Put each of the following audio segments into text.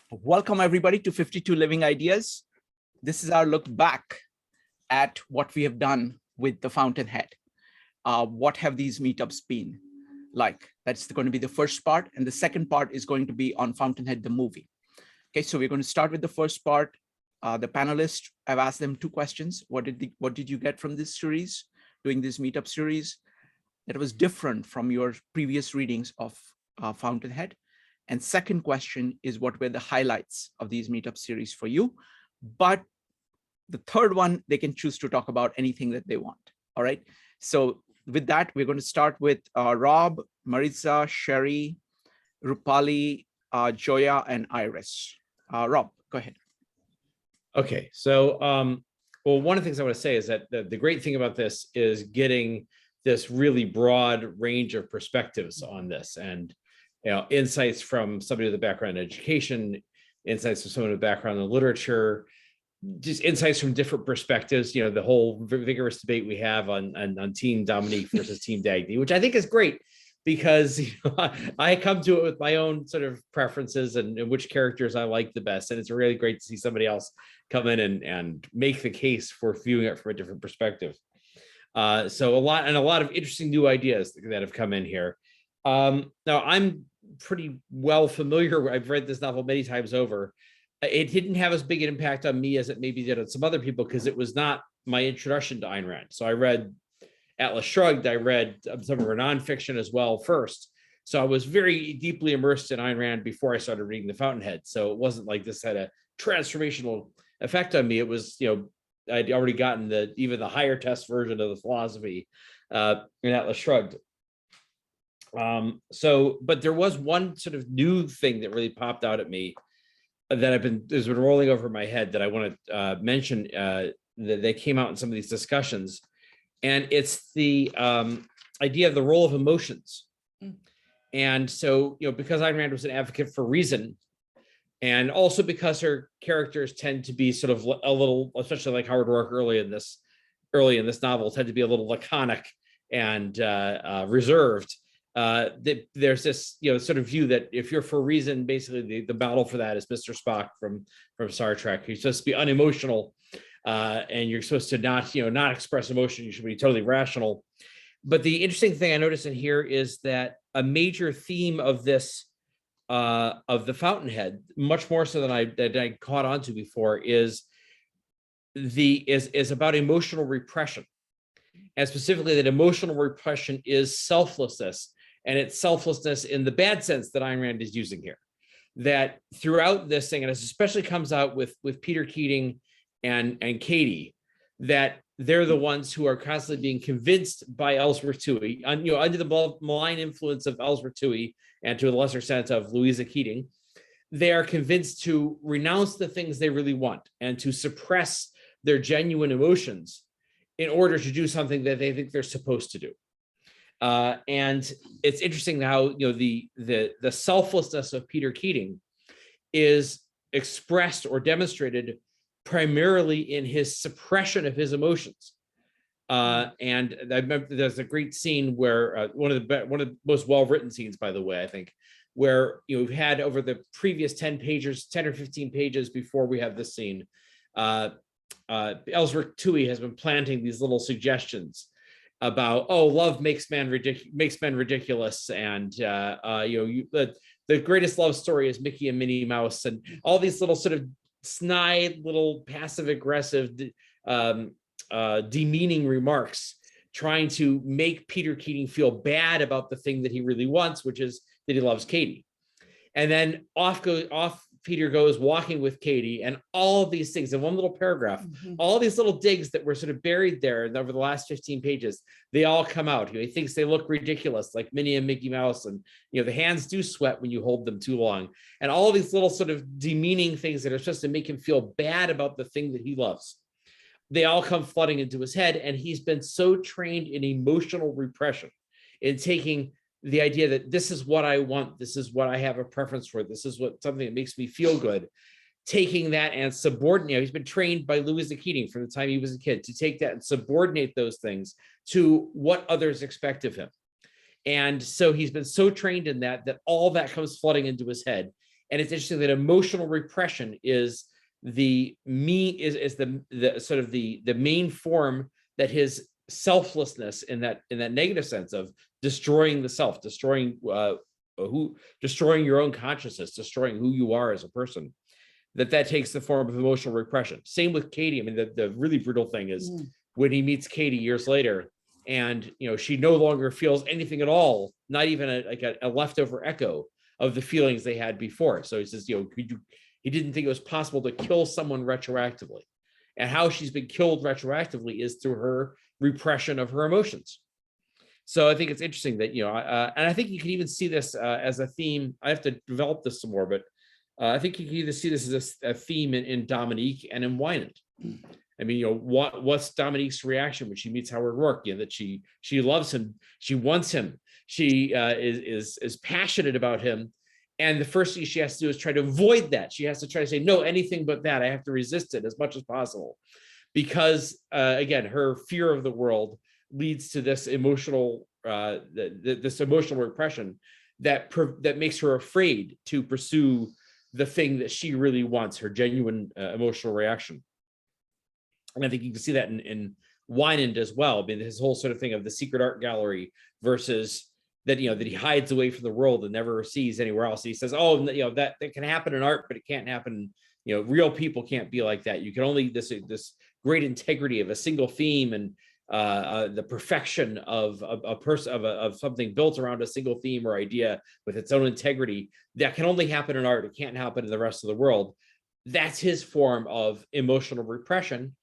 Welcome everybody to 52 Living Ideas. This is our look back at what we have done with the Fountainhead. What have these meetups been like? That's going to be the first part. And the second part is going to be on Fountainhead, the movie. Okay, so we're going to start with the first part. The panelists, I've asked them two questions. What did you get from this series, doing this meetup series that was different from your previous readings of Fountainhead? And second question is, what were the highlights of these meetup series for you? But the third one, they can choose to talk about anything that they want. All right. So with that, we're going to start with Rob, Maritza, Sherri, Rupali, Joia, and Iris. Rob, go ahead. Okay. So, well, one of the things I want to say is that the great thing about this is getting this really broad range of perspectives on this, and insights from somebody with a background in education, insights from someone with a background in literature, just insights from different perspectives. The whole vigorous debate we have on Team Dominique versus Team Dagny, which I think is great because I come to it with my own sort of preferences and which characters I like the best, and it's really great to see somebody else come in and make the case for viewing it from a different perspective. So a lot of interesting new ideas that have come in here. Now I'm pretty well familiar. I've read this novel many times over. It didn't have as big an impact on me as it maybe did on some other people because it was not my introduction to Ayn Rand. So I read Atlas Shrugged. I read some of her nonfiction as well first. So I was very deeply immersed in Ayn Rand before I started reading The Fountainhead. So it wasn't like this had a transformational effect on me. It was, I'd already gotten even the higher test version of the philosophy in Atlas Shrugged. But there was one sort of new thing that really popped out at me that has been rolling over my head that I want to mention that they came out in some of these discussions, and it's the idea of the role of emotions. And so, because Ayn Rand was an advocate for reason, and also because her characters tend to be sort of a little, especially like Howard Roark early in this novel, tend to be a little laconic and reserved. There's this sort of view that if you're for reason, basically the model for that is Mr. Spock from Star Trek. You're supposed to be unemotional, and you're supposed to not express emotion. You should be totally rational. But the interesting thing I noticed in here is that a major theme of this of the Fountainhead, much more so than I caught on to before, is about emotional repression, and specifically that emotional repression is selflessness. And it's selflessness in the bad sense that Ayn Rand is using here. That throughout this thing, and it especially comes out with Peter Keating and Katie, that they're the ones who are constantly being convinced by Ellsworth Toohey, under the malign influence of Ellsworth Toohey, and to a lesser extent of Louisa Keating. They are convinced to renounce the things they really want and to suppress their genuine emotions in order to do something that they think they're supposed to do. And it's interesting how the selflessness of Peter Keating is expressed or demonstrated primarily in his suppression of his emotions. And I remember there's a great scene where one of the most well-written scenes, by the way, I think, where we've had over the previous 10 or 15 pages before we have this scene, Ellsworth Toohey has been planting these little suggestions about, love makes men ridiculous, and the greatest love story is Mickey and Minnie Mouse, and all these little sort of snide, little passive aggressive, demeaning remarks, trying to make Peter Keating feel bad about the thing that he really wants, which is that he loves Katie. And then off Peter goes walking with Katie, and all of these things in one little paragraph, all these little digs that were sort of buried there over the last 15 pages, they all come out. He thinks they look ridiculous, like Minnie and Mickey Mouse, and the hands do sweat when you hold them too long, and all of these little sort of demeaning things that are supposed to make him feel bad about the thing that he loves. They all come flooding into his head, and he's been so trained in emotional repression, in taking the idea that this is what I want, this is what I have a preference for, this is something that makes me feel good, taking that and subordinate. He's been trained by Louisa Keating from the time he was a kid to take that and subordinate those things to what others expect of him. And so he's been so trained in that all that comes flooding into his head. And it's interesting that emotional repression is the sort of the main form that his selflessness in that negative sense of destroying the self, destroying your own consciousness, destroying who you are as a person, that takes the form of emotional repression. Same with Katie. I mean, the really brutal thing is when he meets Katie years later, and she no longer feels anything at all, not even a leftover echo of the feelings they had before. So he says, he didn't think it was possible to kill someone retroactively, and how she's been killed retroactively is through her repression of her emotions. So I think it's interesting that and I think you can even see this as a theme. I have to develop this some more, but I think you can either see this as a theme in Dominique and in Wynand. I mean, what's Dominique's reaction when she meets Howard Rourke? That she loves him, she wants him, she is passionate about him, and the first thing she has to do is try to avoid that. She has to try to say, no, anything but that. I have to resist it as much as possible, because again, her fear of the world leads to this emotional emotional repression that makes her afraid to pursue the thing that she really wants, her genuine emotional reaction. And I think you can see that in Wynand as well. I mean, his whole sort of thing of the secret art gallery versus that, that he hides away from the world and never sees anywhere else. He says, oh, that can happen in art, but it can't happen. Real people can't be like that. You can only this great integrity of a single theme and the perfection of a person of something built around a single theme or idea with its own integrity, that can only happen in art. It can't happen in the rest of the world. That's his form of emotional repression.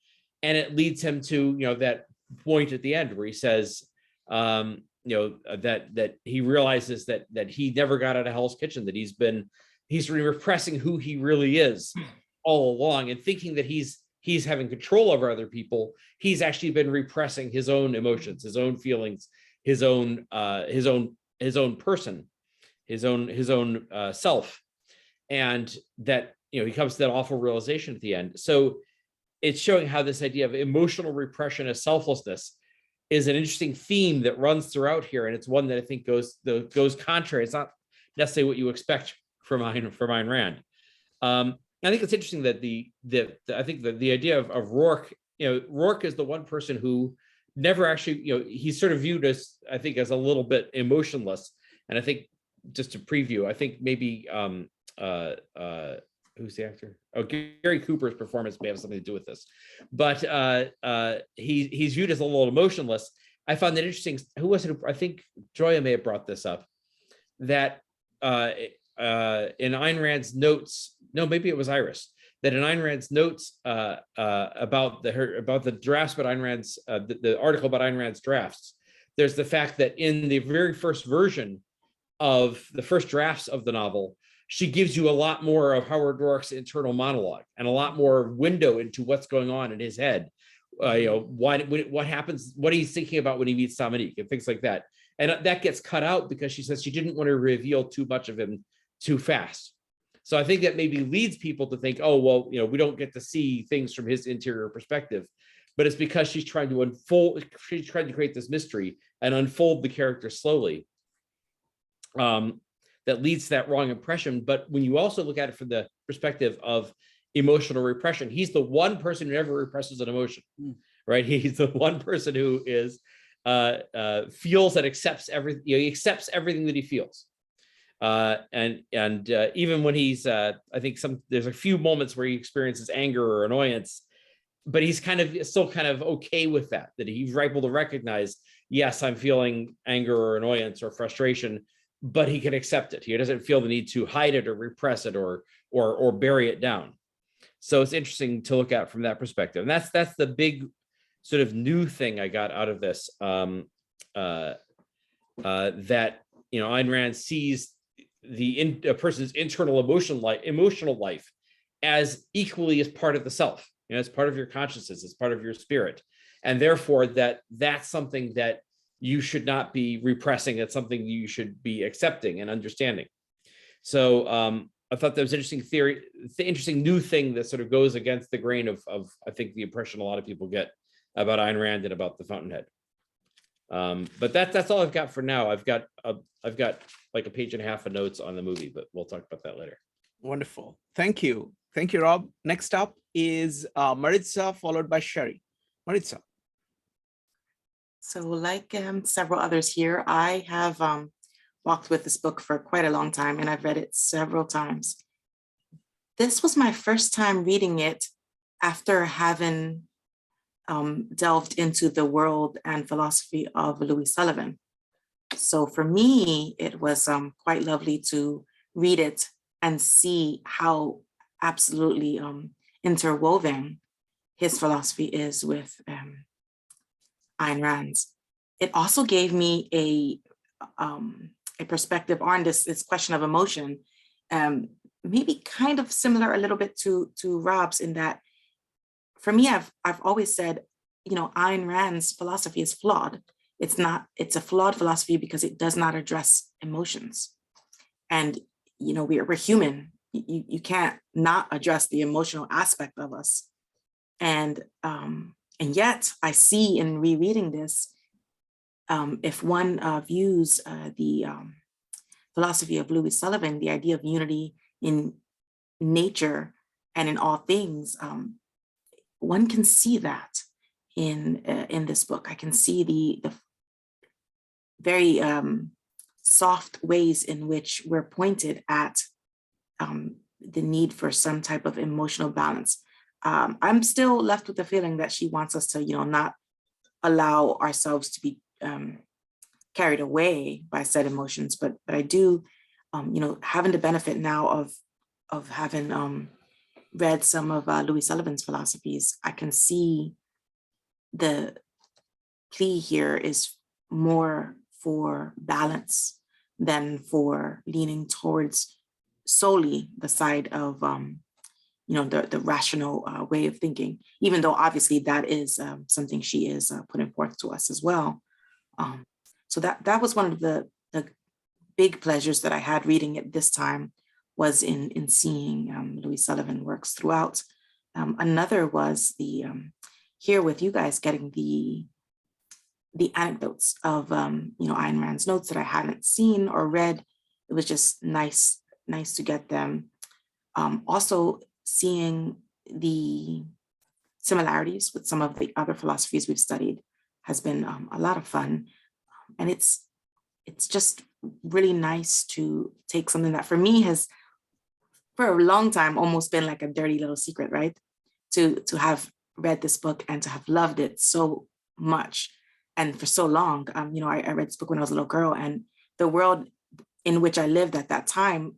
And it leads him to, that point at the end where he says, that he realizes that he never got out of Hell's Kitchen, that he's repressing who he really is all along, and thinking that he's having control over other people. He's actually been repressing his own emotions, his own feelings, his own person, his own self, and that he comes to that awful realization at the end. So it's showing how this idea of emotional repression as selflessness is an interesting theme that runs throughout here, and it's one that I think goes contrary. It's not necessarily what you expect from Ayn Rand. I think it's interesting that I think the idea of Rourke, Rourke is the one person who never actually, he's sort of viewed as, I think, as a little bit emotionless. And I think, just to preview, I think maybe who's the actor? Oh, Gary Cooper's performance may have something to do with this, but he's viewed as a little emotionless. I found that interesting. Who was it? I think Joia may have brought this up, that in Ayn Rand's notes, no, maybe it was Iris, that in Ayn Rand's notes about the drafts, but Ayn Rand's the article about Ayn Rand's drafts, there's the fact that in the very first version of the first drafts of the novel, she gives you a lot more of Howard Rourke's internal monologue and a lot more window into what's going on in his head. What happens, what he's thinking about when he meets Dominique and things like that. And that gets cut out because she says she didn't want to reveal too much of him too fast. So I think that maybe leads people to think, oh, well, we don't get to see things from his interior perspective, but it's because she's trying to create this mystery and unfold the character slowly. That leads to that wrong impression. But when you also look at it from the perspective of emotional repression, he's the one person who never represses an emotion, right? He's the one person who is feels and accepts everything. He accepts everything that he feels. And even when he's, I think there's a few moments where he experiences anger or annoyance, but he's still kind of okay with that he's able to recognize, yes, I'm feeling anger or annoyance or frustration, but he can accept it. He doesn't feel the need to hide it or repress it or bury it down. So it's interesting to look at from that perspective. And that's the big sort of new thing I got out of this, that, Ayn Rand sees a person's internal emotional life as equally as part of the self, as part of your consciousness, as part of your spirit. And therefore that's something that you should not be repressing. It's something you should be accepting and understanding. So I thought that was interesting theory, the interesting new thing that sort of goes against the grain of I think the impression a lot of people get about Ayn Rand and about the Fountainhead. But that's all I've got for now. I've got like a page and a half of notes on the movie, but we'll talk about that later. Wonderful. Thank you. Thank you, Rob. Next up is Maritza, followed by Sherri. Maritza. So like several others here, I have walked with this book for quite a long time, and I've read it several times. This was my first time reading it after having delved into the world and philosophy of Louis Sullivan. So for me, it was quite lovely to read it and see how absolutely interwoven his philosophy is with Ayn Rand's. It also gave me a perspective on this question of emotion, maybe kind of similar a little bit to Rob's, in that for me, I've always said, you know, Ayn Rand's philosophy is flawed. It's a flawed philosophy because it does not address emotions. And, you know, we're human. You can't not address the emotional aspect of us. And yet I see in rereading this, if one views the philosophy of Louis Sullivan, the idea of unity in nature and in all things, one can see that in this book. I can see the very soft ways in which we're pointed at the need for some type of emotional balance. I'm still left with the feeling that she wants us to, you know, not allow ourselves to be carried away by said emotions, but I do, you know, having the benefit now of having read some of Louis Sullivan's philosophies, I can see the plea here is more for balance than for leaning towards solely the side of, you know, the rational way of thinking, even though obviously that is something she is putting forth to us as well. So that was one of the big pleasures that I had reading it this time, was in seeing Louis Sullivan works throughout. Another was the here with you guys getting the anecdotes of you know, Ayn Rand's notes that I hadn't seen or read. It was just nice to get them. Also seeing the similarities with some of the other philosophies we've studied has been a lot of fun. And it's just really nice to take something that for me has, for a long time, almost been like a dirty little secret, right? To have read this book and to have loved it so much and for so long. You know, I read this book when I was a little girl, and the world in which I lived at that time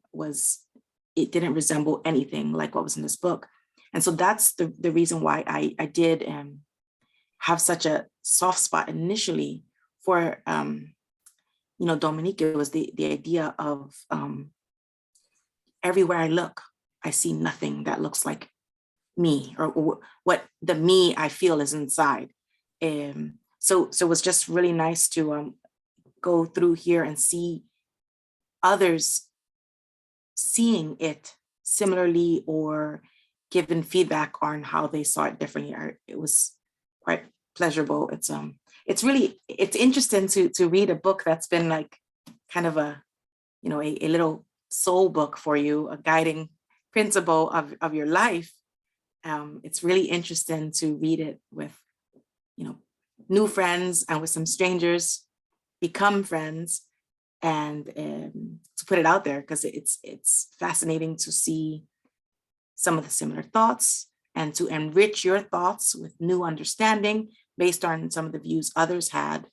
it didn't resemble anything like what was in this book. And so that's the reason why I did have such a soft spot initially for, you know, Dominique. It was the idea of everywhere I look, I see nothing that looks like me, or what the me I feel is inside. So it was just really nice to go through here and see others seeing it similarly or given feedback on how they saw it differently. It was quite pleasurable. It's really interesting to read a book that's been like kind of a, you know, a little soul book for you, a guiding principle of your life. It's really interesting to read it with, you know, new friends and with some strangers, become friends, and to put it out there, because it's fascinating to see some of the similar thoughts and to enrich your thoughts with new understanding based on some of the views others had.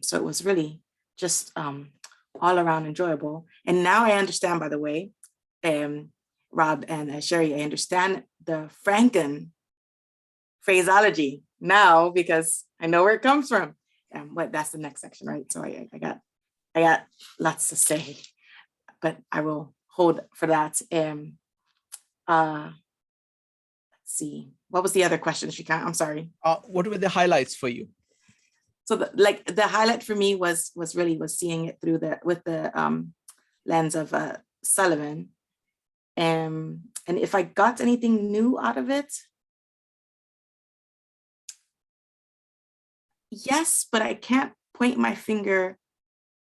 So it was really just all around enjoyable. And now I understand, by the way, Rob and Sherri, I understand the Franken phraseology now because I know where it comes from. But that's the next section, right? So I got lots to say, but I will hold for that. Let's see, what was the other question, Shrikant? I'm sorry. What were the highlights for you? So the highlight for me was seeing it through with the lens of Sullivan. And if I got anything new out of it, yes, but I can't point my finger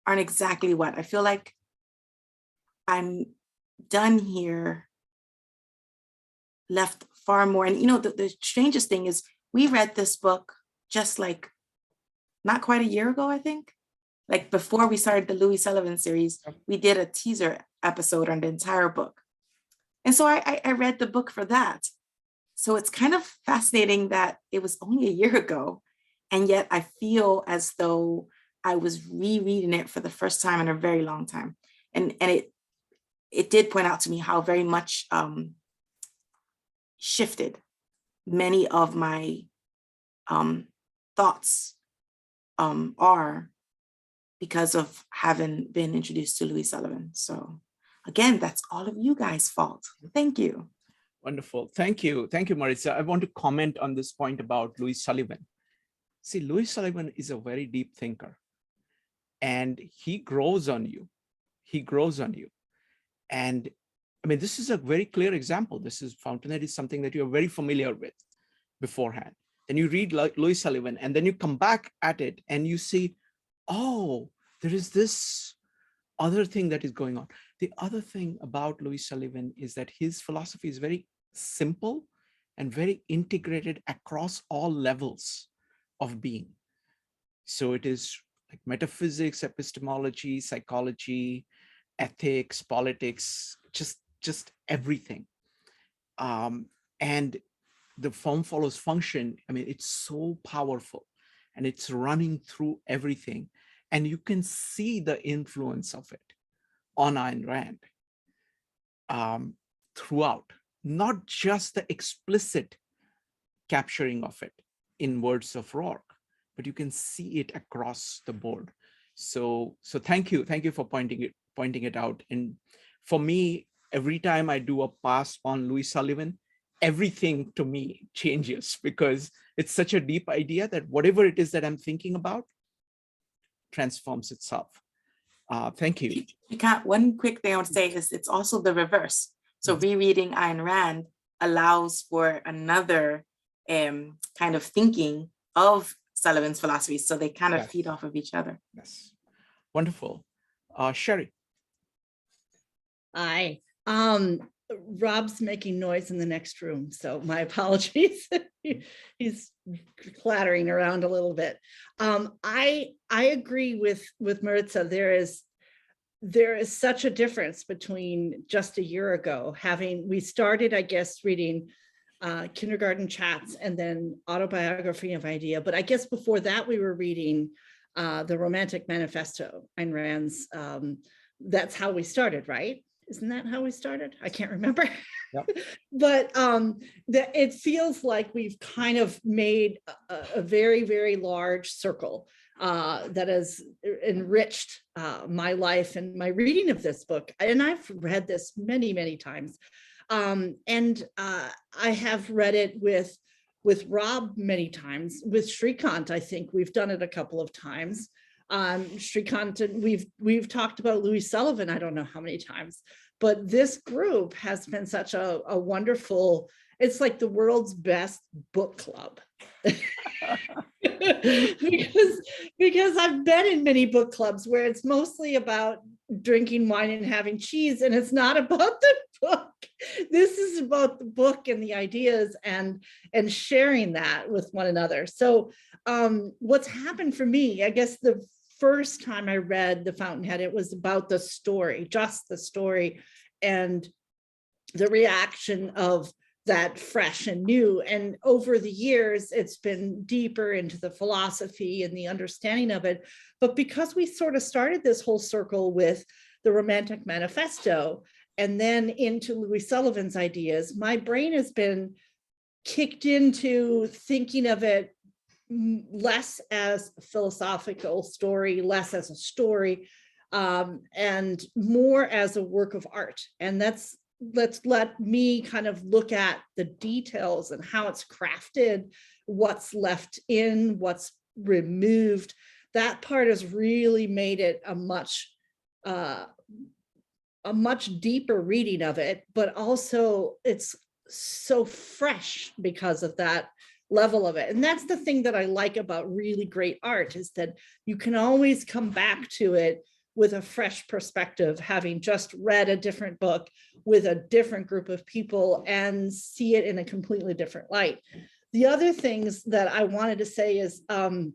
on exactly what. I feel like I'm done here left far more. And the strangest thing is we read this book just like not quite a year ago, I think. Like before we started the Louis Sullivan series, we did a teaser episode on the entire book. And so I read the book for that. So it's kind of fascinating that it was only a year ago, and yet I feel as though I was rereading it for the first time in a very long time. And it did point out to me how very much shifted many of my thoughts are because of having been introduced to Louis Sullivan. So again, that's all of you guys' fault. Thank you. Wonderful. Thank you. Thank you, Maritza. I want to comment on this point about Louis Sullivan. See, Louis Sullivan is a very deep thinker, and he grows on you. He grows on you. And I mean, this is a very clear example. This is Fountainhead is something that you're very familiar with beforehand. Then you read Louis Sullivan, and then you come back at it and you see, oh, there is this other thing that is going on. The other thing about Louis Sullivan is that his philosophy is very simple and very integrated across all levels of being. So it is like metaphysics, epistemology, psychology, ethics, politics, just everything. And the form follows function. I mean, it's so powerful, and it's running through everything. And you can see the influence of it on Ayn Rand throughout, not just the explicit capturing of it in words of Rourke, but you can see it across the board. So thank you for pointing it out. And for me, every time I do a pass on Louis Sullivan, everything to me changes, because it's such a deep idea that whatever it is that I'm thinking about transforms itself. Thank you. One quick thing I want to say is it's also the reverse. So rereading Ayn Rand allows for another kind of thinking of Sullivan's philosophy. So they kind of feed off of each other. Yes. Wonderful. Sherri. Hi. Rob's making noise in the next room, so my apologies. He's clattering around a little bit. I agree with Maritza. There is such a difference between just a year ago. We started, I guess, reading Kindergarten Chats and then Autobiography of Idea, but I guess before that we were reading the Romantic Manifesto, Ayn Rand's. That's how we started, right? Isn't that how we started? I can't remember. Yep. But it feels like we've kind of made a very, very large circle that has enriched my life and my reading of this book. And I've read this many, many times. And I have read it with Rob many times. With Shrikant, I think we've done it a couple of times. Shrikant, we've talked about Louis Sullivan, I don't know how many times, but this group has been such a wonderful, it's like the world's best book club. because I've been in many book clubs where it's mostly about drinking wine and having cheese, and it's not about the book. This is about the book and the ideas and sharing that with one another. So what's happened for me, I guess the first time I read The Fountainhead, it was about the story, just the story, and the reaction of that fresh and new. And over the years, it's been deeper into the philosophy and the understanding of it. But because we sort of started this whole circle with the Romantic Manifesto and then into Louis Sullivan's ideas, my brain has been kicked into thinking of it less as a philosophical story, less as a story, and more as a work of art. And let's let me kind of look at the details and how it's crafted, what's left in, what's removed. That part has really made it a much deeper reading of it, but also it's so fresh because of that level of it. And that's the thing that I like about really great art, is that you can always come back to it with a fresh perspective, having just read a different book with a different group of people and see it in a completely different light. The other things that I wanted to say is I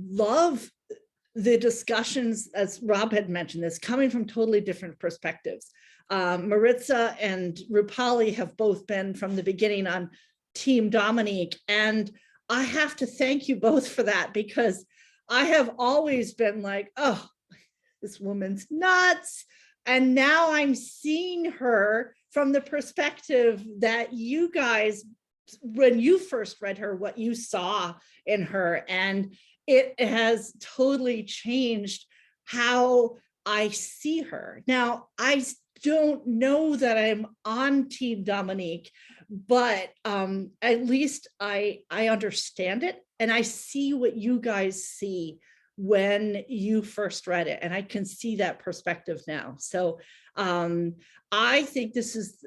love the discussions, as Rob had mentioned, this coming from totally different perspectives. Maritza and Rupali have both been from the beginning on Team Dominique, and I have to thank you both for that, because I have always been like, oh, this woman's nuts. And now I'm seeing her from the perspective that you guys, when you first read her, what you saw in her, and it has totally changed how I see her. Now, I don't know that I'm on Team Dominique, but at least I understand it, and I see what you guys see when you first read it, and I can see that perspective now. So I think this is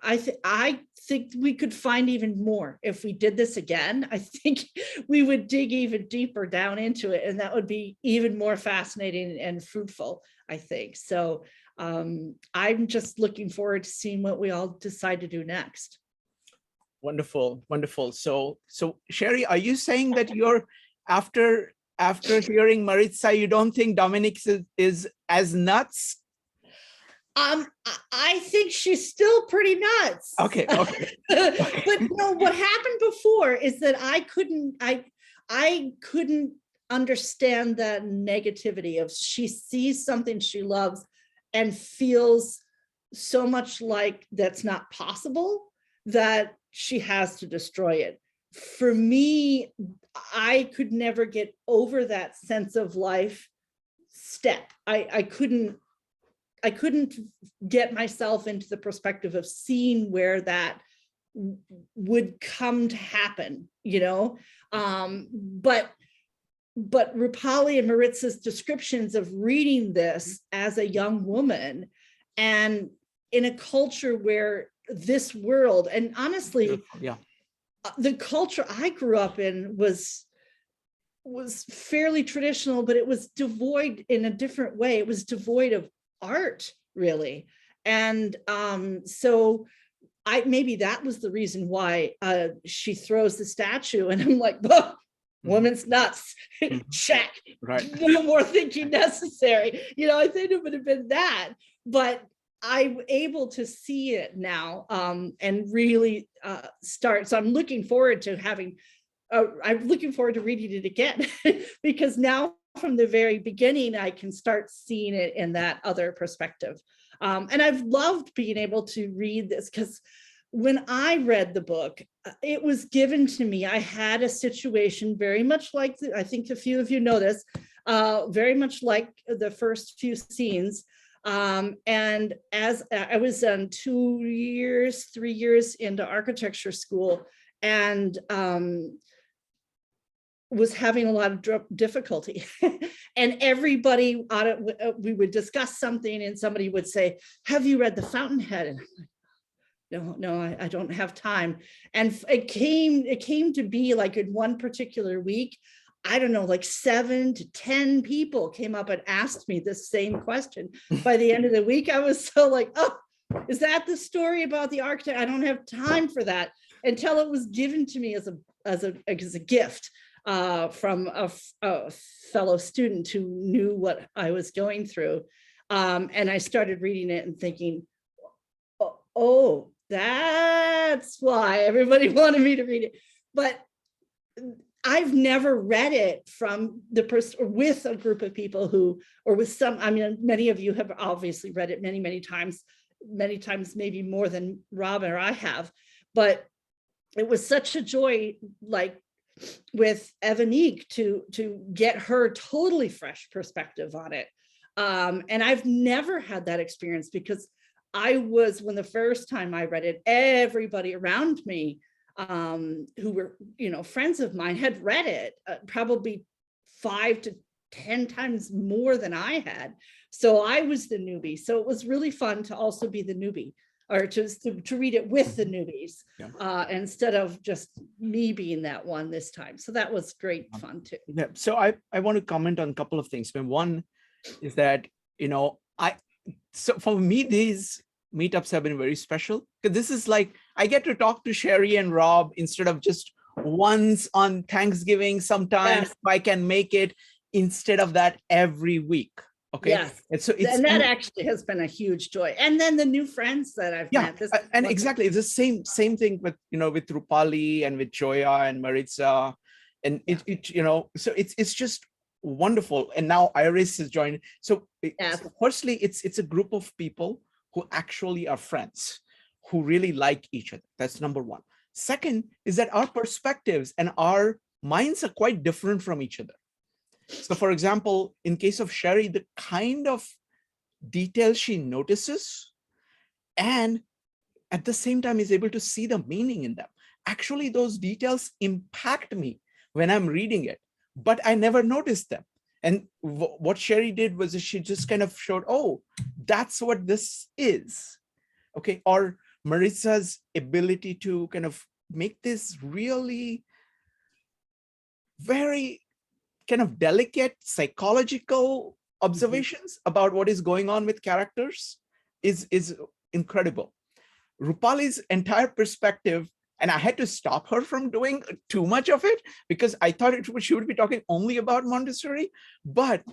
I think we could find even more if we did this again. I think we would dig even deeper down into it, and that would be even more fascinating and fruitful, I think. So I'm just looking forward to seeing what we all decide to do next. Wonderful, wonderful. So Sherri, are you saying that you're after hearing Maritza, you don't think Dominique is as nuts? I think she's still pretty nuts. Okay. But no, what happened before is that I couldn't understand that negativity of, she sees something she loves and feels so much like that's not possible that she has to destroy it. For me, I could never get over that sense of life step. I couldn't get myself into the perspective of seeing where that would come to happen, you know? But Rupali and Maritza's descriptions of reading this as a young woman and in a culture where this world, and honestly, yeah, the culture I grew up in was fairly traditional, but it was devoid in a different way. It was devoid of art, really. And so maybe that was the reason why she throws the statue, and I'm like, oh, woman's nuts. Check. Right. No more thinking necessary. You know, I think it would have been that, but I'm able to see it now and really start. So I'm looking forward to reading it again because now from the very beginning, I can start seeing it in that other perspective. And I've loved being able to read this because when I read the book, it was given to me. I had a situation very much like, I think a few of you know this, very much like the first few scenes. And as I was 3 years into architecture school, and was having a lot of difficulty. And everybody, we would discuss something and somebody would say, have you read The Fountainhead? And I'm like, no, I don't have time. And it came to be like in one particular week, I don't know, like 7 to 10 people came up and asked me the same question. By the end of the week, I was so like, oh, is that the story about the architect? I don't have time for that, until it was given to me as a gift from a fellow student who knew what I was going through. And I started reading it and thinking, oh, that's why everybody wanted me to read it. But I've never read it from the person with a group of people who, or with some, I mean, many of you have obviously read it many times, maybe more than Rob or I have, but it was such a joy, like with Houheneka, to get her totally fresh perspective on it. And I've never had that experience because when the first time I read it, everybody around me who were, friends of mine had read it probably 5 to 10 times more than I had. So I was the newbie. So it was really fun to also be the newbie, or to read it with the newbies, instead of just me being that one this time. So that was great fun too. Yeah. So I want to comment on a couple of things. One is that, so for me, these meetups have been very special because this is like, I get to talk to Sherri and Rob instead of just once on Thanksgiving. Sometimes Yes. if I can make it, instead of that every week. Okay. Yes. And so And that actually has been a huge joy. And then the new friends that I've met. And exactly, it's the same thing with, with Rupali and with Joia and Maritza. And so it's just wonderful. And now Iris has joined. So firstly, it's a group of people who actually are friends, who really like each other. That's number one. Second is that our perspectives and our minds are quite different from each other. So for example, in case of Sherri, the kind of details she notices and at the same time is able to see the meaning in them. Actually, those details impact me when I'm reading it, but I never noticed them. And what Sherri did was she just kind of showed, oh, that's what this is. Okay. Or Maritza's ability to kind of make this really very kind of delicate psychological observations about what is going on with characters is incredible. Rupali's entire perspective, and I had to stop her from doing too much of it because I thought she would be talking only about Montessori, but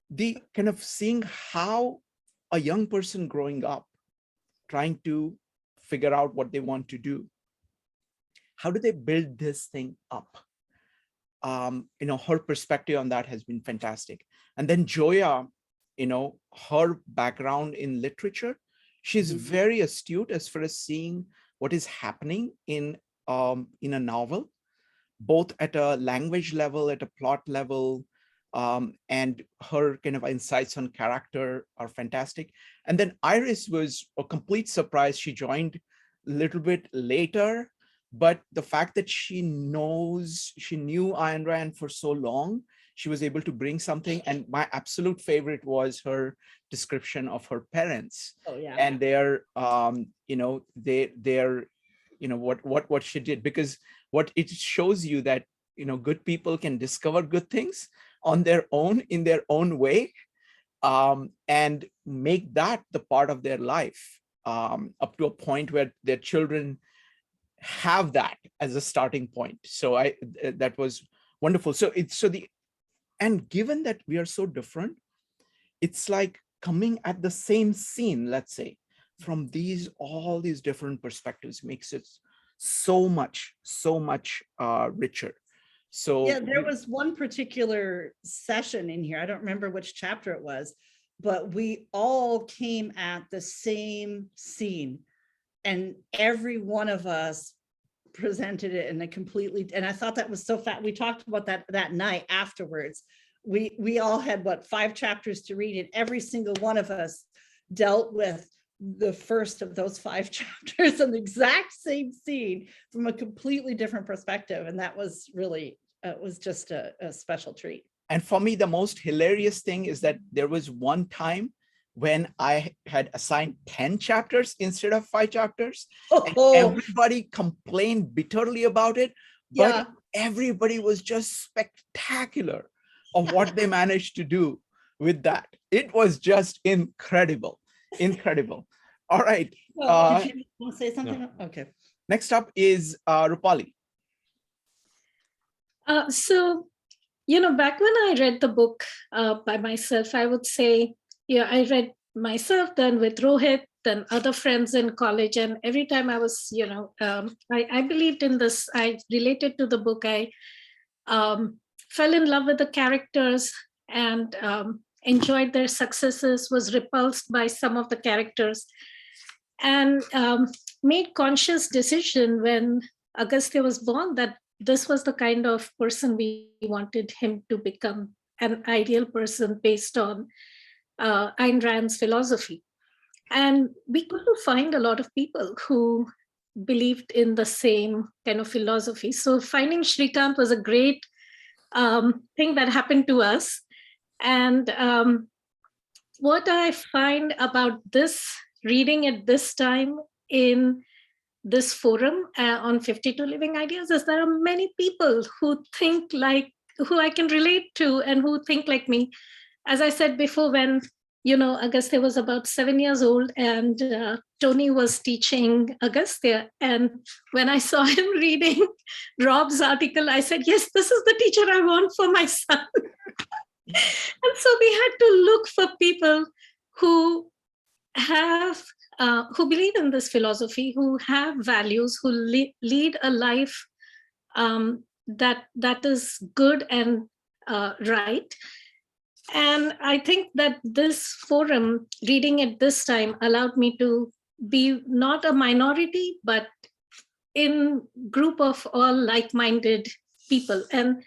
the kind of seeing how a young person growing up trying to figure out what they want to do, how do they build this thing up? Her perspective on that has been fantastic. And then Joia, her background in literature, she's very astute as far as seeing what is happening in a novel, both at a language level, at a plot level, and her kind of insights on character are fantastic. And then Iris was a complete surprise. She joined a little bit later, but the fact that she knew Ayn Rand for so long, she was able to bring something. And my absolute favorite was her description of her parents. Oh, yeah. And their, what she did, because what it shows you that, good people can discover good things on their own, in their own way, and make that the part of their life, up to a point where their children have that as a starting point. So that was wonderful. And given that we are so different, it's like coming at the same scene, let's say, from all these different perspectives makes it so much richer. So yeah, there was one particular session in here. I don't remember which chapter it was, but we all came at the same scene. And every one of us presented it in a completely, and I thought that was so fat. We talked about that night afterwards. We all had 5 chapters to read, and every single one of us dealt with the first of those 5 chapters on the exact same scene from a completely different perspective. And that was really, it was just a special treat. And for me, the most hilarious thing is that there was one time when I had assigned 10 chapters instead of 5 chapters. And everybody complained bitterly about it, but everybody was just spectacular of what they managed to do with that. It was just incredible. All right. Did you want to say something? No. Okay. Next up is Rupali. So, back when I read the book by myself, I would say, I read myself, then with Rohit, then other friends in college. And every time I was, I believed in this. I related to the book. I fell in love with the characters and enjoyed their successes, was repulsed by some of the characters, and made conscious decision when Agastya was born that this was the kind of person we wanted him to become, an ideal person based on Ayn Rand's philosophy. And we couldn't find a lot of people who believed in the same kind of philosophy. So finding Shrikant was a great thing that happened to us. And what I find about this, reading at this time in this forum on 52 Living Ideas is there are many people who think like, who I can relate to and who think like me. As I said before, when, Agastya was about 7 years old and Tony was teaching Agastya. And when I saw him reading Rob's article, I said, yes, this is the teacher I want for my son. And so we had to look for people who have, who believe in this philosophy, who have values, who lead a life that is good and right. And I think that this forum, reading at this time, allowed me to be not a minority, but in group of all like-minded people. And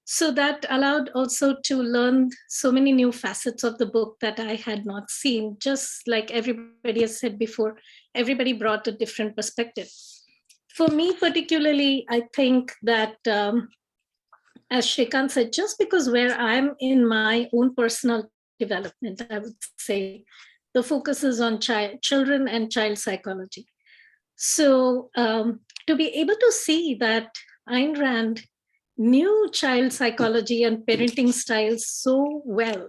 so that allowed also to learn so many new facets of the book that I had not seen. Just like everybody has said before, everybody brought a different perspective. For me particularly, I think that, as Shrikant said, just because where I'm in my own personal development, I would say the focus is on children and child psychology. So to be able to see that Ayn Rand knew child psychology and parenting styles so well.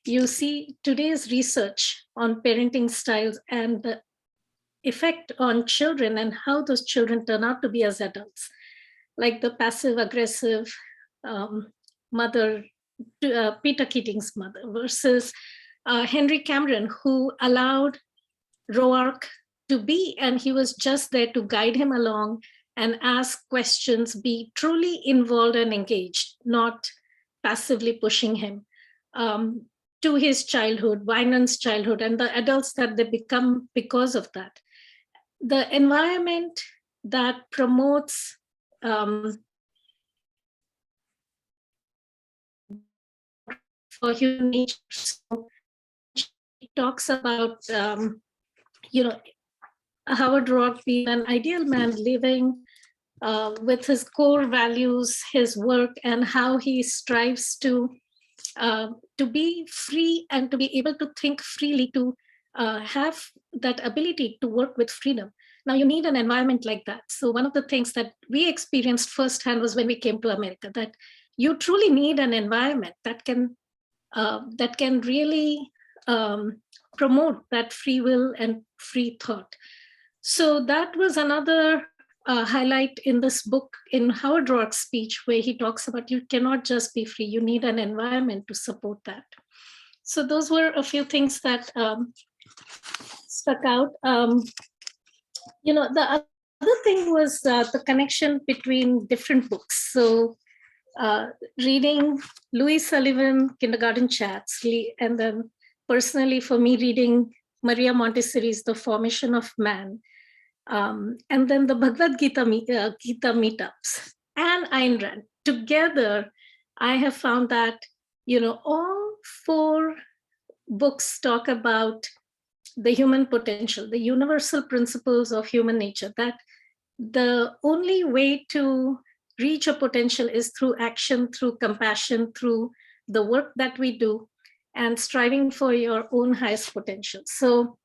You see today's research on parenting styles and the effect on children and how those children turn out to be as adults, like the passive aggressive mother, Peter Keating's mother, versus Henry Cameron, who allowed Roark to be, and he was just there to guide him along and ask questions, be truly involved and engaged, not passively pushing him to his childhood, Vinan's childhood, and the adults that they become because of that. The environment that promotes for human nature. So she talks about, Howard Roark being an ideal man living with his core values, his work, and how he strives to be free and to be able to think freely, to have that ability to work with freedom. Now you need an environment like that. So one of the things that we experienced firsthand was when we came to America, that you truly need an environment that can really promote that free will and free thought. So that was another highlight in this book, in Howard Roark's speech, where he talks about you cannot just be free, you need an environment to support that. So those were a few things that stuck out. The other thing was the connection between different books. So reading Louis Sullivan, Kindergarten Chats, and then personally for me reading Maria Montessori's The Formation of Man, and then the Bhagavad Gita meetups and Ayn Rand. Together, I have found that, all four books talk about the human potential, the universal principles of human nature, that the only way to reach a potential is through action, through compassion, through the work that we do, and striving for your own highest potential. So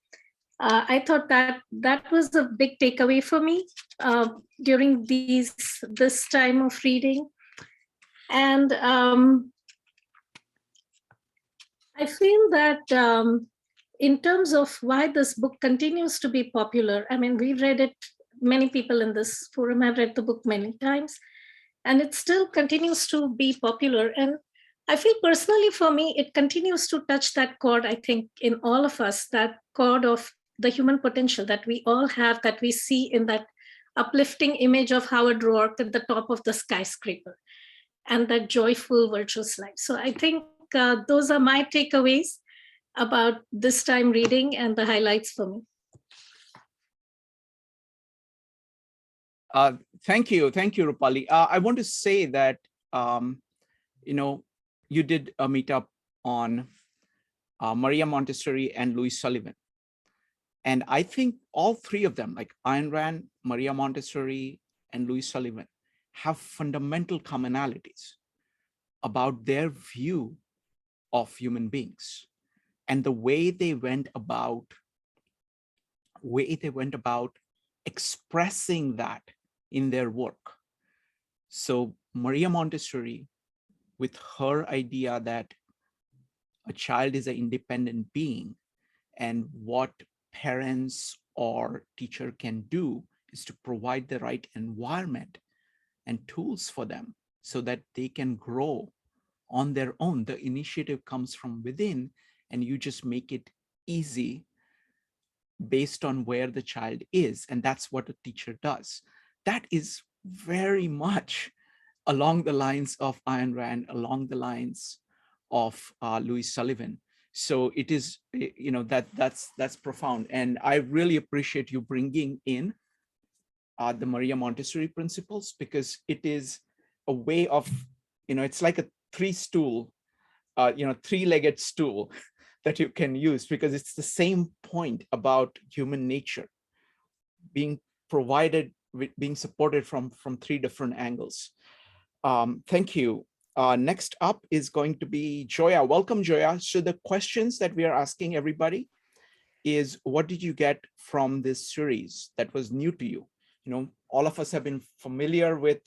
I thought that was a big takeaway for me during this time of reading. And I feel that in terms of why this book continues to be popular, I mean, we've read it, many people in this forum have read the book many times, and it still continues to be popular. And I feel personally for me, it continues to touch that chord, I think, in all of us, that chord of the human potential that we all have, that we see in that uplifting image of Howard Roark at the top of the skyscraper, and that joyful, virtuous life. So I think those are my takeaways about this time reading and the highlights for me. Thank you, Rupali. I want to say that, you did a meetup on Maria Montessori and Louis Sullivan. And I think all three of them, like Ayn Rand, Maria Montessori, and Louis Sullivan, have fundamental commonalities about their view of human beings and the way they went about expressing that in their work. So Maria Montessori, with her idea that a child is an independent being, and what parents or teacher can do is to provide the right environment and tools for them so that they can grow on their own. The initiative comes from within, and you just make it easy based on where the child is. And that's what a teacher does. That is very much along the lines of Ayn Rand, along the lines of Louis Sullivan. So it is, you know, that's profound. And I really appreciate you bringing in the Maria Montessori principles, because it is a way of, you know, it's like a three-legged stool that you can use, because it's the same point about human nature being provided, being supported from three different angles. Thank you. Next up is going to be Joia. Welcome, Joia. So the questions that we are asking everybody is, what did you get from this series that was new to you? You know, all of us have been familiar with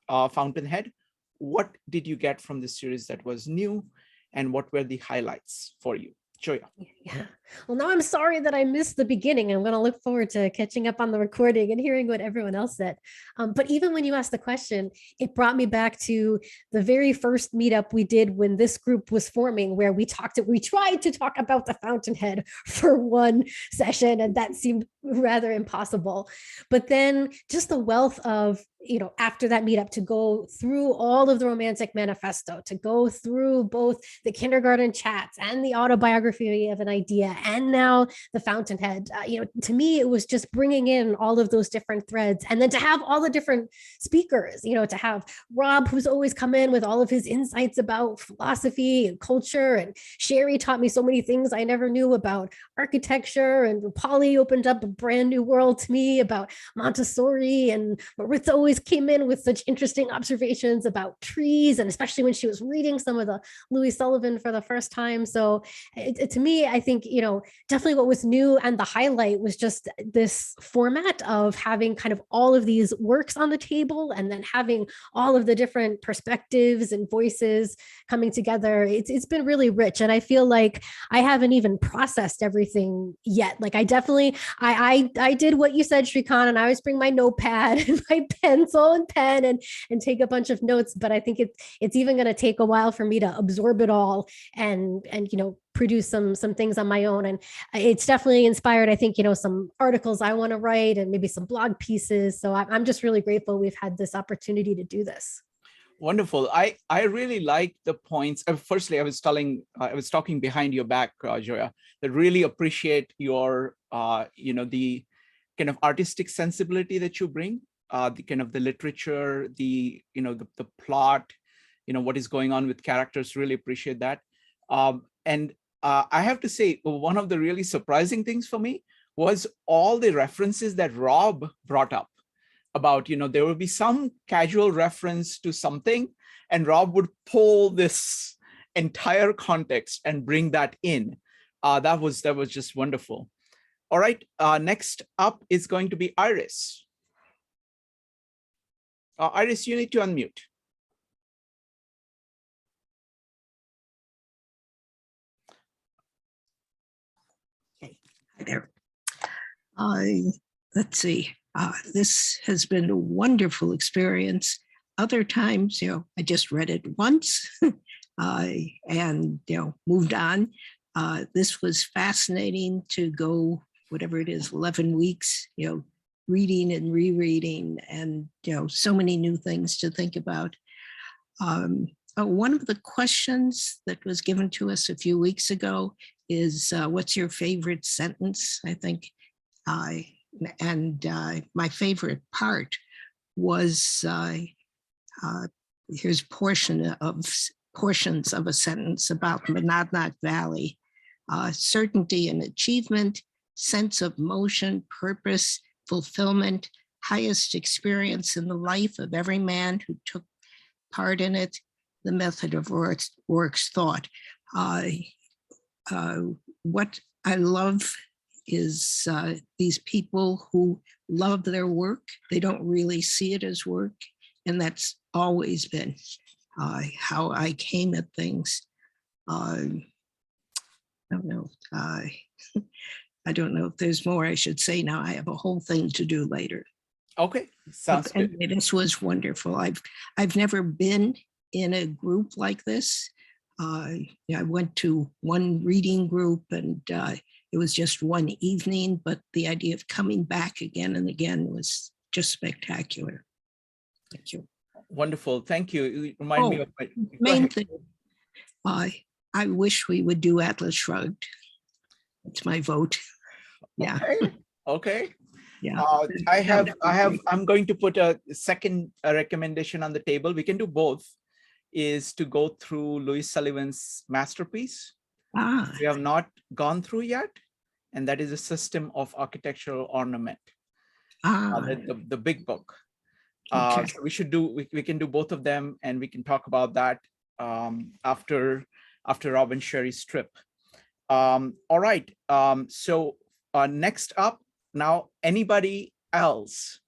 Fountainhead. What did you get from this series that was new, and what were the highlights for you? Joia. Yeah. Well, now I'm sorry that I missed the beginning. I'm going to look forward to catching up on the recording and hearing what everyone else said. But even when you asked the question, it brought me back to the very first meetup we did when this group was forming, where we tried to talk about the Fountainhead for one session, and that seemed rather impossible. But then just the wealth of, you know, after that meetup, to go through all of the Romantic Manifesto, to go through both the kindergarten chats and the autobiography of an idea, and now the Fountainhead, you know, to me, it was just bringing in all of those different threads. And then to have all the different speakers, you know, to have Rob, who's always come in with all of his insights about philosophy and culture, and Sherri taught me so many things I never knew about architecture, and Rupali opened up a brand new world to me about Montessori, and Maritza always came in with such interesting observations about trees, and especially when she was reading some of the Louis Sullivan for the first time. So to me, I think, you know, definitely what was new and the highlight was just this format of having kind of all of these works on the table, and then having all of the different perspectives and voices coming together. It's been really rich, and I feel like I haven't even processed everything yet. Like I definitely, I did what you said, Shrikant, and I always bring my notepad and my pencil and pen and take a bunch of notes, but I think it's even going to take a while for me to absorb it all and you know, produce some things on my own. And it's definitely inspired, I think, you know, some articles I want to write and maybe some blog pieces. So I'm just really grateful we've had this opportunity to do this. Wonderful. I really like the points. Firstly, I was talking behind your back, Joia, that really appreciate your, you know, the kind of artistic sensibility that you bring, the kind of the literature, the, you know, the plot, you know, what is going on with characters. Really appreciate that. And I have to say, one of the really surprising things for me was all the references that Rob brought up about, you know, there will be some casual reference to something, and Rob would pull this entire context and bring that in. That was just wonderful. All right, next up is going to be Iris. Iris, you need to unmute. Okay, hi there. Let's see. This has been a wonderful experience. Other times, you know, I just read it once and, you know, moved on. This was fascinating to go, whatever it is, 11 weeks, you know, reading and rereading, and, you know, so many new things to think about. One of the questions that was given to us a few weeks ago is, what's your favorite sentence, I think? And my favorite part was, here's portions of a sentence about Monadnock Valley. Certainty and achievement, sense of motion, purpose, fulfillment, highest experience in the life of every man who took part in it, the method of Rourke's thought. What I love is these people who love their work. They don't really see it as work. And that's always been how I came at things. I don't know. I don't know if there's more I should say now. I have a whole thing to do later. Okay, sounds But good. anyway, this was wonderful. I've never been in a group like this. I went to one reading group and it was just one evening, but the idea of coming back again and again was just spectacular. Thank you. Wonderful. Thank you. You remind me of my go Main ahead. thing. I wish we would do Atlas Shrugged. That's my vote. Yeah. Okay. Okay. Yeah. I'm going to put a second recommendation on the table. We can do both, is to go through Louis Sullivan's masterpiece. We have not gone through yet. And that is a system of architectural ornament, the big book. Okay. So we can do both of them, and we can talk about that after Rob and Sherri's trip. All right. So next up now, anybody else?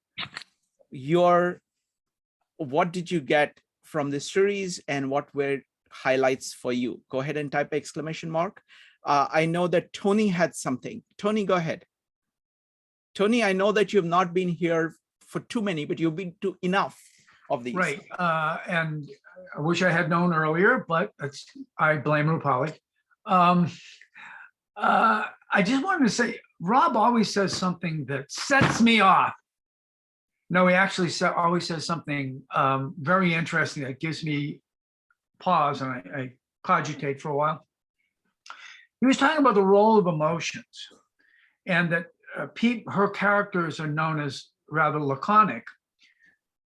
What did you get from this series, and what were highlights for you? Go ahead and type exclamation mark. I know that Tony had something. Tony, go ahead. Tony, I know that you have not been here for too many, but you've been to enough of these. Right. And I wish I had known earlier, but I blame Rupali. I just wanted to say, Rob always says something that sets me off. No, he actually always says something very interesting that gives me pause, and I cogitate for a while. He was talking about the role of emotions, and that her characters are known as rather laconic,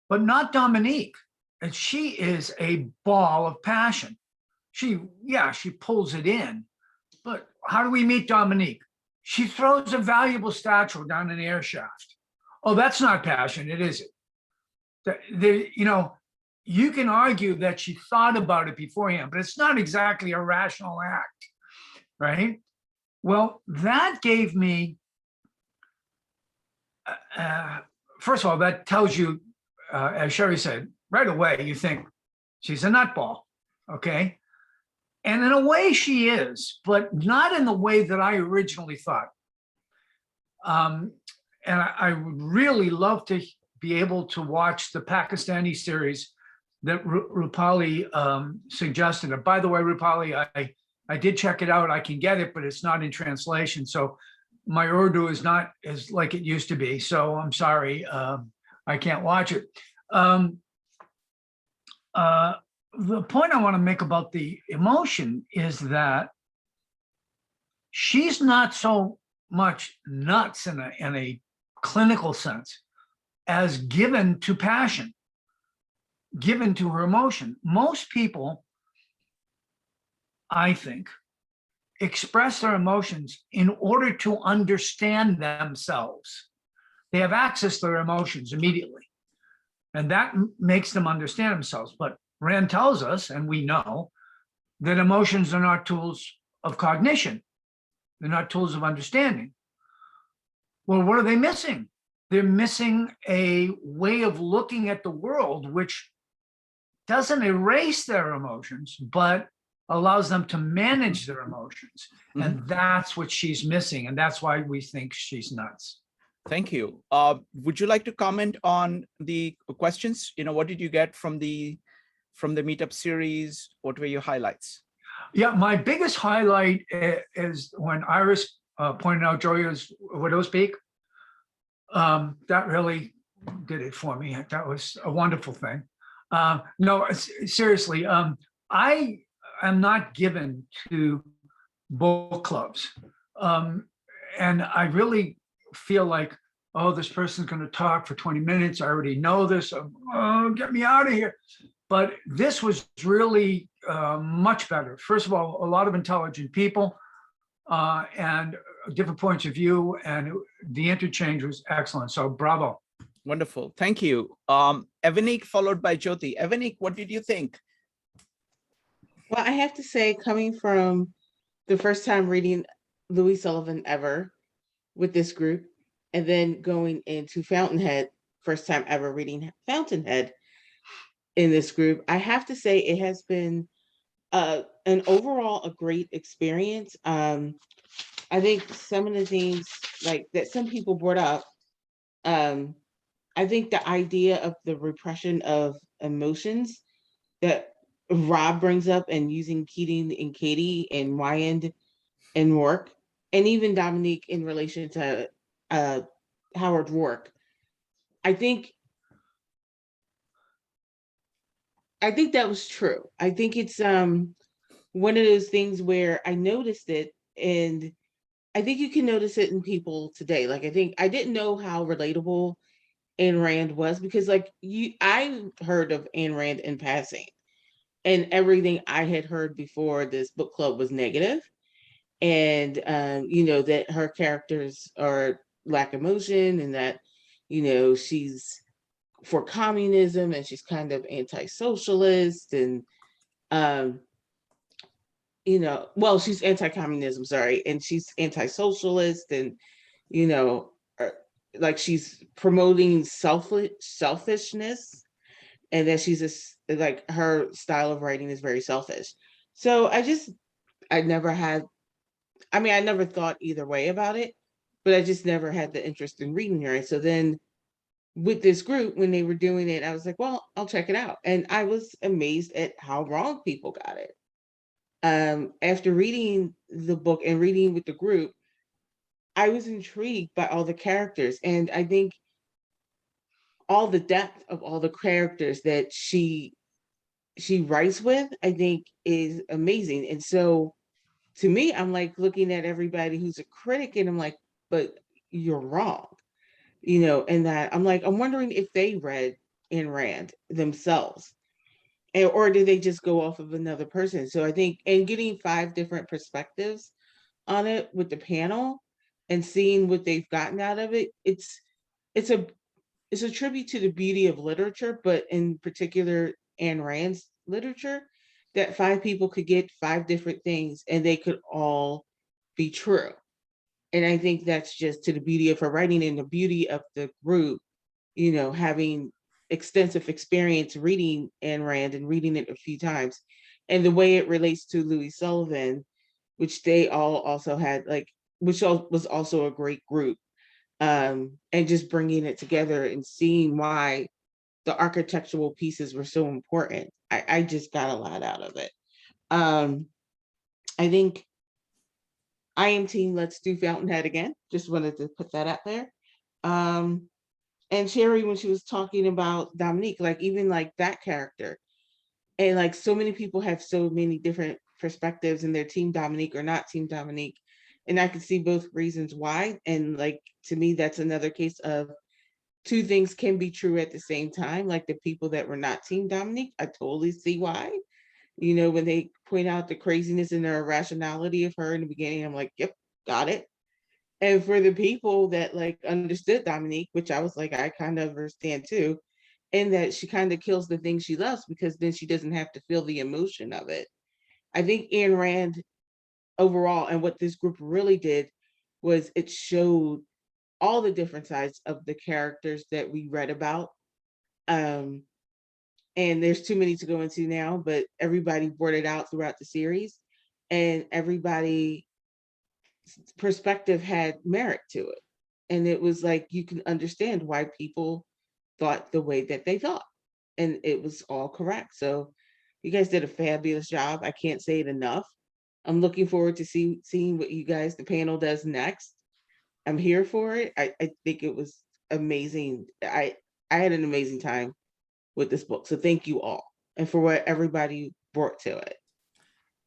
but not Dominique. And she is a ball of passion. She pulls it in. But how do we meet Dominique? She throws a valuable statue down an air shaft. Oh, that's not passion, it isn't. You can argue that she thought about it beforehand, but it's not exactly a rational act, right? Well, that gave me, first of all, that tells you, as Sherri said, right away, you think she's a nutball, okay? And in a way she is, but not in the way that I originally thought. And I would really love to be able to watch the Pakistani series that Rupali suggested. And by the way, Rupali, I did check it out. I can get it, but it's not in translation. So my Urdu is not as like it used to be. So I'm sorry, I can't watch it. The point I want to make about the emotion is that she's not so much nuts in a clinical sense as given to passion, given to her emotion. Most people, I think, express their emotions in order to understand themselves. They have access to their emotions immediately, and that makes them understand themselves. But Rand tells us, and we know, that emotions are not tools of cognition. They're not tools of understanding. Well, what are they missing? They're missing a way of looking at the world which doesn't erase their emotions, but allows them to manage their emotions. Mm-hmm. And that's what she's missing. And that's why we think she's nuts. Thank you. Would you like to comment on the questions? What did you get from the Meetup series? What were your highlights? Yeah, my biggest highlight is when Iris pointed out Joia's Widow's Peak. That really did it for me. That was a wonderful thing. No, seriously, I am not given to book clubs. And I really feel like, oh, this person's going to talk for 20 minutes. I already know this. Oh, get me out of here. But this was really much better. First of all, a lot of intelligent people and different points of view, and the interchange was excellent. So bravo. Wonderful. Thank you. Evanik followed by Jyoti. Evanik, what did you think? Well, I have to say, coming from the first time reading Louis Sullivan ever with this group, and then going into Fountainhead, first time ever reading Fountainhead in this group, I have to say it has been an overall a great experience. I think some of the things like that some people brought up, I think the idea of the repression of emotions that Rob brings up, and using Keating and Katie and Wyand and Rourke, and even Dominique in relation to Howard Rourke. I think that was true. I think it's one of those things where I noticed it, and I think you can notice it in people today. Like, I think I didn't know how relatable Ayn Rand was, because like I heard of Ayn Rand in passing, and everything I had heard before this book club was negative, and you know, that her characters are lack emotion, and that, you know, she's for communism, and she's kind of anti-socialist, and you know, well, she's anti-communism, sorry, and she's anti-socialist, and you know, like she's promoting selfishness, and that she's just like, her style of writing is very selfish. So I never had, I mean, I never thought either way about it, but I just never had the interest in reading her. And so then with this group, when they were doing it, I was like, well, I'll check it out. And I was amazed at how wrong people got it. After reading the book and reading with the group, I was intrigued by all the characters. And I think all the depth of all the characters that she writes with, I think is amazing. And so to me, I'm like looking at everybody who's a critic, and I'm like, but you're wrong, you know, and that I'm like, I'm wondering if they read Ayn Rand themselves, or did they just go off of another person? So I think, and getting 5 different perspectives on it with the panel and seeing what they've gotten out of it, it's a tribute to the beauty of literature, but in particular Ayn Rand's literature, that 5 people could get 5 different things and they could all be true. And I think that's just to the beauty of her writing, and the beauty of the group, you know, having extensive experience reading Ayn Rand and reading it a few times, and the way it relates to Louis Sullivan, which they all also had, like, which was also a great group. And just bringing it together and seeing why the architectural pieces were so important. I just got a lot out of it. I think I am team let's do Fountainhead again. Just wanted to put that out there. And Sherri, when she was talking about Dominique, like even like that character, and like so many people have so many different perspectives, and they're team Dominique or not team Dominique. And I can see both reasons why. And like, to me, that's another case of 2 things can be true at the same time. Like the people that were not team Dominique, I totally see why. You know, when they point out the craziness and the irrationality of her in the beginning, I'm like, yep, got it. And for the people that like understood Dominique, which I was like, I kind of understand too, and that she kind of kills the thing she loves, because then she doesn't have to feel the emotion of it. I think Ayn Rand overall, and what this group really did, was it showed all the different sides of the characters that we read about. And there's too many to go into now, but everybody brought it out throughout the series, and everybody's perspective had merit to it. And it was like, you can understand why people thought the way that they thought, and it was all correct. So you guys did a fabulous job. I can't say it enough. I'm looking forward to seeing what you guys, the panel, does next. I'm here for it. I think it was amazing. I had an amazing time with this book. So thank you all, and for what everybody brought to it.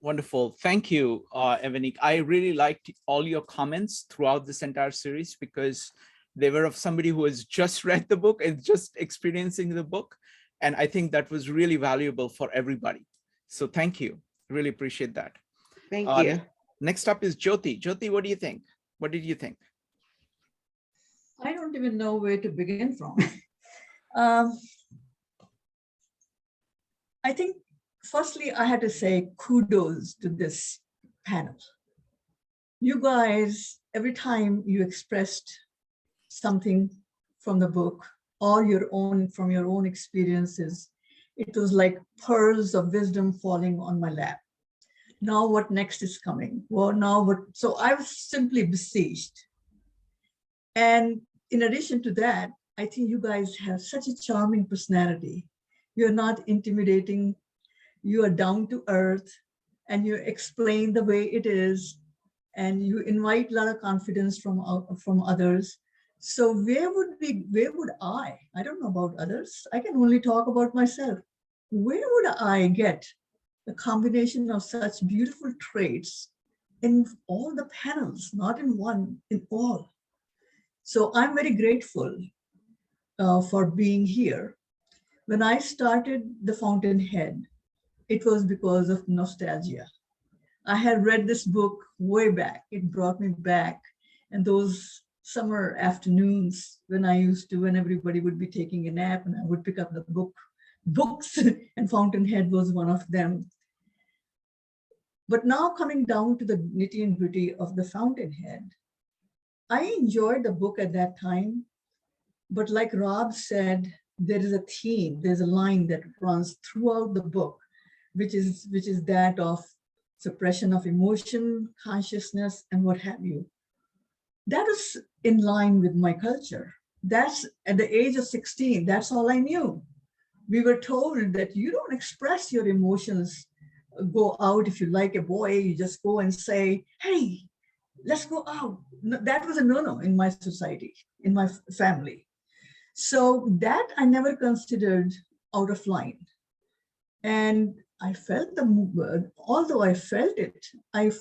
Wonderful. Thank you, Evanique. I really liked all your comments throughout this entire series, because they were of somebody who has just read the book and just experiencing the book. And I think that was really valuable for everybody. So thank you. Really appreciate that. Thank you. Next up is Jyoti. Jyoti, what do you think? What did you think? I don't even know where to begin from. I think, firstly, I had to say kudos to this panel. You guys, every time you expressed something from the book or from your own experiences, it was like pearls of wisdom falling on my lap. Now what next is coming? Well, now what? So I was simply besieged. And in addition to that, I think you guys have such a charming personality. You're not intimidating. You are down to earth and you explain the way it is. And you invite a lot of confidence from others. So where would I don't know about others. I can only talk about myself. Where would I get the combination of such beautiful traits in all the panels, not in one, in all? So I'm very grateful for being here. When I started The Fountainhead, it was because of nostalgia. I had read this book way back. It brought me back. And those summer afternoons when everybody would be taking a nap and I would pick up the books and Fountainhead was one of them. But now coming down to the nitty and gritty of The Fountainhead, I enjoyed the book at that time, but like Rob said, there is a theme, there's a line that runs throughout the book, which is that of suppression of emotion, consciousness, and what have you. That is in line with my culture. That's at the age of 16, that's all I knew. We were told that you don't express your emotions, go out. If you like a boy, you just go and say, hey, let's go out. No, that was a no-no in my society, in my family. So that I never considered out of line. And I felt although I felt it, I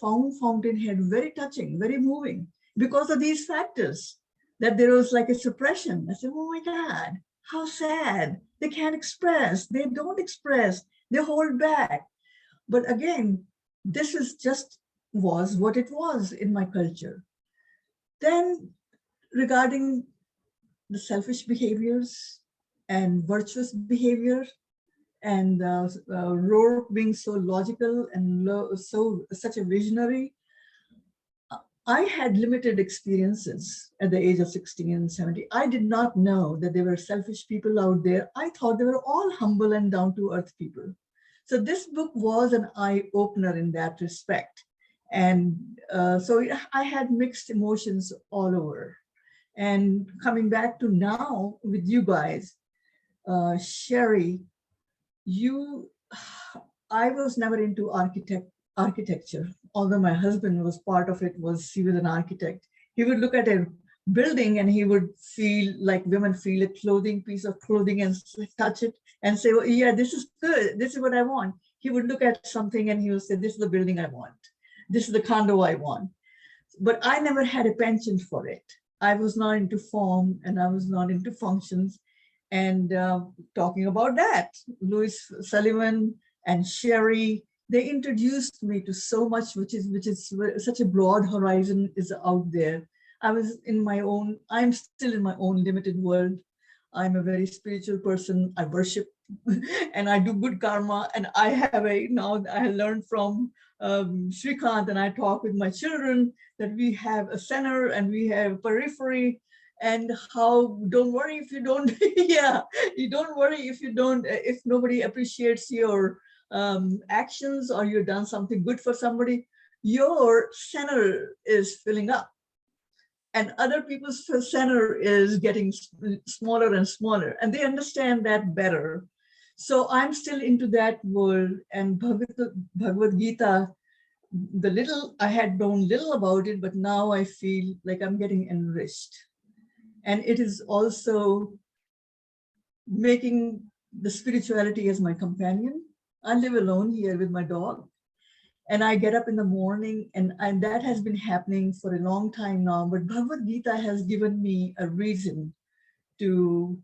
found Fountainhead very touching, very moving because of these factors, that there was like a suppression. I said, oh my God, how sad. They can't express, they don't express, they hold back. But again, this was what it was in my culture. Then regarding the selfish behaviors and virtuous behavior, and Rourke being so logical and such a visionary, I had limited experiences at the age of 16 and 17. I did not know that there were selfish people out there. I thought they were all humble and down-to-earth people. So this book was an eye-opener in that respect. And so I had mixed emotions all over. And coming back to now with you guys, Sherri, I was never into architecture, although my husband was part of it, he was an architect. He would look at a building and he would feel like women feel a piece of clothing and touch it and say, well, yeah, this is good. This is what I want. He would look at something and he would say, this is the building I want. This is the condo I want. But I never had a penchant for it. I was not into form and I was not into functions. And talking about that, Louis Sullivan and Sherri, they introduced me to so much, which is such a broad horizon is out there. I'm still in my own limited world. I'm a very spiritual person. I worship and I do good karma. And I learned from Srikant, and I talk with my children that we have a center and we have periphery. And don't worry if you don't, you don't worry if nobody appreciates your actions or you've done something good for somebody, your center is filling up. And other people's center is getting smaller and smaller, and they understand that better. So I'm still into that world. And Bhagavad Gita, I had known little about it, but now I feel like I'm getting enriched. And it is also making the spirituality as my companion. I live alone here with my dog. And I get up in the morning, and that has been happening for a long time now. But Bhagavad Gita has given me a reason to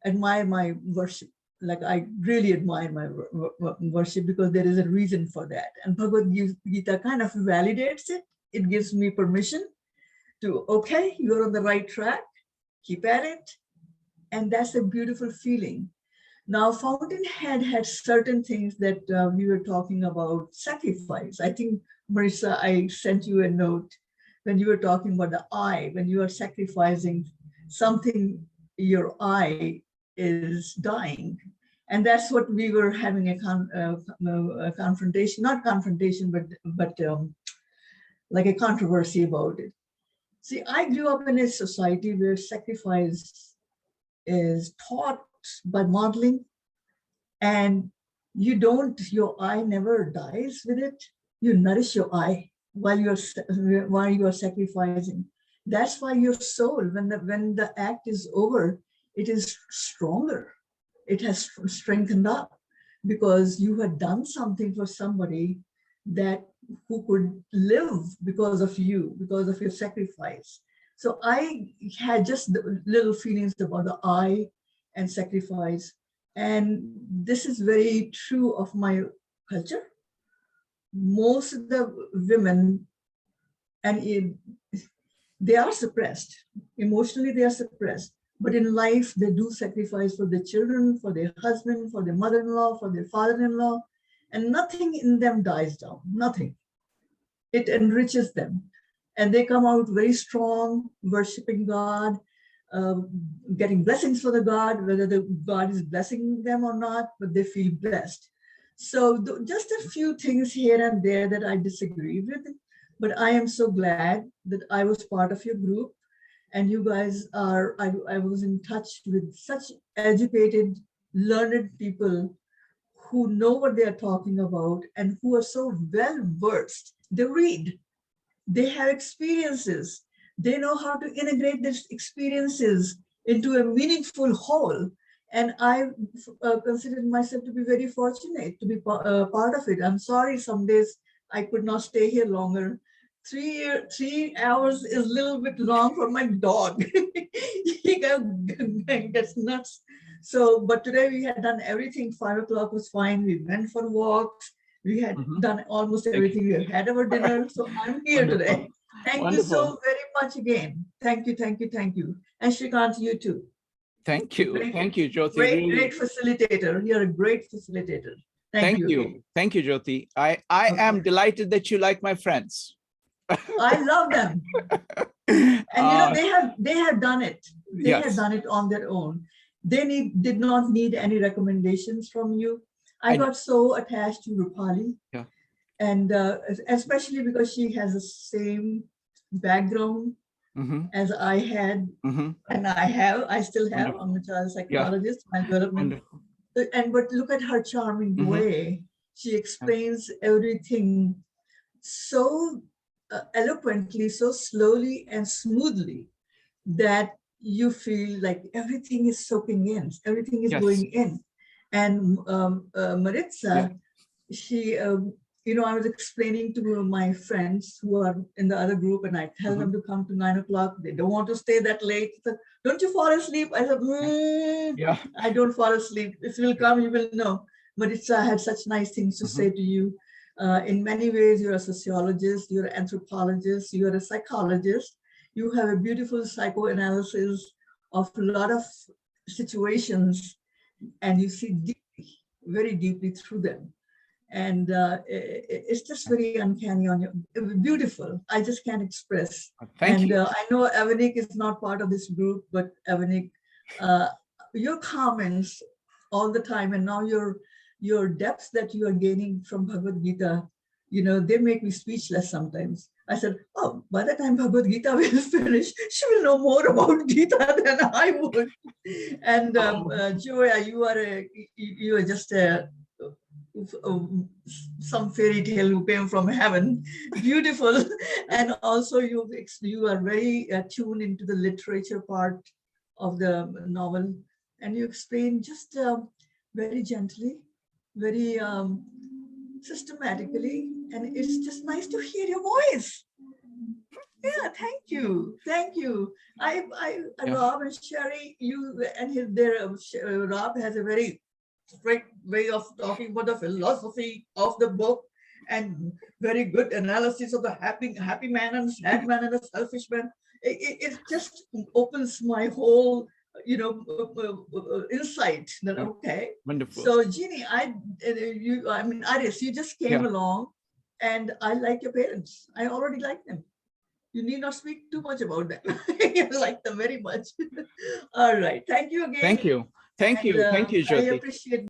admire my worship. Like I really admire my worship because there is a reason for that. And Bhagavad Gita kind of validates it. It gives me permission to, okay, you're on the right track. Keep at it. And that's a beautiful feeling. Now, Fountainhead had certain things that we were talking about sacrifice. I think, Maritza, I sent you a note when you were talking about the I, when you are sacrificing something, your I is dying. And that's what we were having a confrontation, not confrontation, but like a controversy about it. See, I grew up in a society where sacrifice is taught by modeling, and your eye never dies with it. You nourish your eye while you are sacrificing. That's why your soul, when the act is over, it is stronger. It has strengthened up because you had done something for somebody who could live because of you, because of your sacrifice. So I had just little feelings about the I and sacrifice. And this is very true of my culture. Most of the women, and they are suppressed. Emotionally, they are suppressed. But in life, they do sacrifice for their children, for their husband, for their mother-in-law, for their father-in-law, and nothing in them dies down, nothing. It enriches them. And they come out very strong, worshiping God, getting blessings for the God, whether the God is blessing them or not, but they feel blessed. So just a few things here and there that I disagree with, but I am so glad that I was part of your group. And you guys are, I was in touch with such educated, learned people who know what they are talking about and who are so well versed. They read, they have experiences, they know how to integrate these experiences into a meaningful whole. And I considered myself to be very fortunate to be part of it. I'm sorry some days I could not stay here longer. 3 hours is a little bit long for my dog. He gets nuts. So, but today we had done everything. 5 o'clock was fine. We went for walks. We had done almost everything. We had our dinner. So I'm here today. Thank you so very much again. Thank you, thank you, thank you. And Shrikant, you too. Thank you. Thank you, Jyoti. Great facilitator. You're a great facilitator. Thank you. Thank you, Jyoti. I am delighted that you like my friends. I love them. And you know, they have done it. They have done it on their own. They did not need any recommendations from you. I got so attached to Rupali. Yeah. And especially because she has the same background as I had, and I still have. Wonderful. I'm a child psychologist, my development. But look at her charming way. She explains everything so eloquently, so slowly and smoothly that you feel like everything is soaking in, everything is going in. And Maritza, she, you know, I was explaining to my friends who are in the other group, and I tell them to come to 9 o'clock. They don't want to stay that late. Said, don't you fall asleep? I said, I don't fall asleep. If you will come, you will know. Maritza had such nice things to say to you. In many ways, you're a sociologist, you're an anthropologist, you're a psychologist. You have a beautiful psychoanalysis of a lot of situations, and you see deeply, very deeply through them. And it's just very uncanny on you. Beautiful. I just can't express. Thank you. I know Houheneka is not part of this group, but Houheneka, your comments all the time, and now your depths that you are gaining from Bhagavad Gita, you know, they make me speechless sometimes. I said, oh, by the time Bhagavad Gita will finish, she will know more about Gita than I would. And Joia, you are just some fairy tale who came from heaven, beautiful. And also you are very tuned into the literature part of the novel, and you explain just very gently, very systematically, and it's just nice to hear your voice. Yeah, thank you. Rob and Sherri, you and Rob has a very strict way of talking about the philosophy of the book, and very good analysis of the happy man and sad man and the selfish man. It just opens my whole, you know, insight. That okay, wonderful. So Jeannie, Iris, you just came along, and I like your parents. I already like them. You need not speak too much about them. I like them very much. All right. Thank you again. Thank you. Thank And, you. Thank you, I Jyoti. appreciate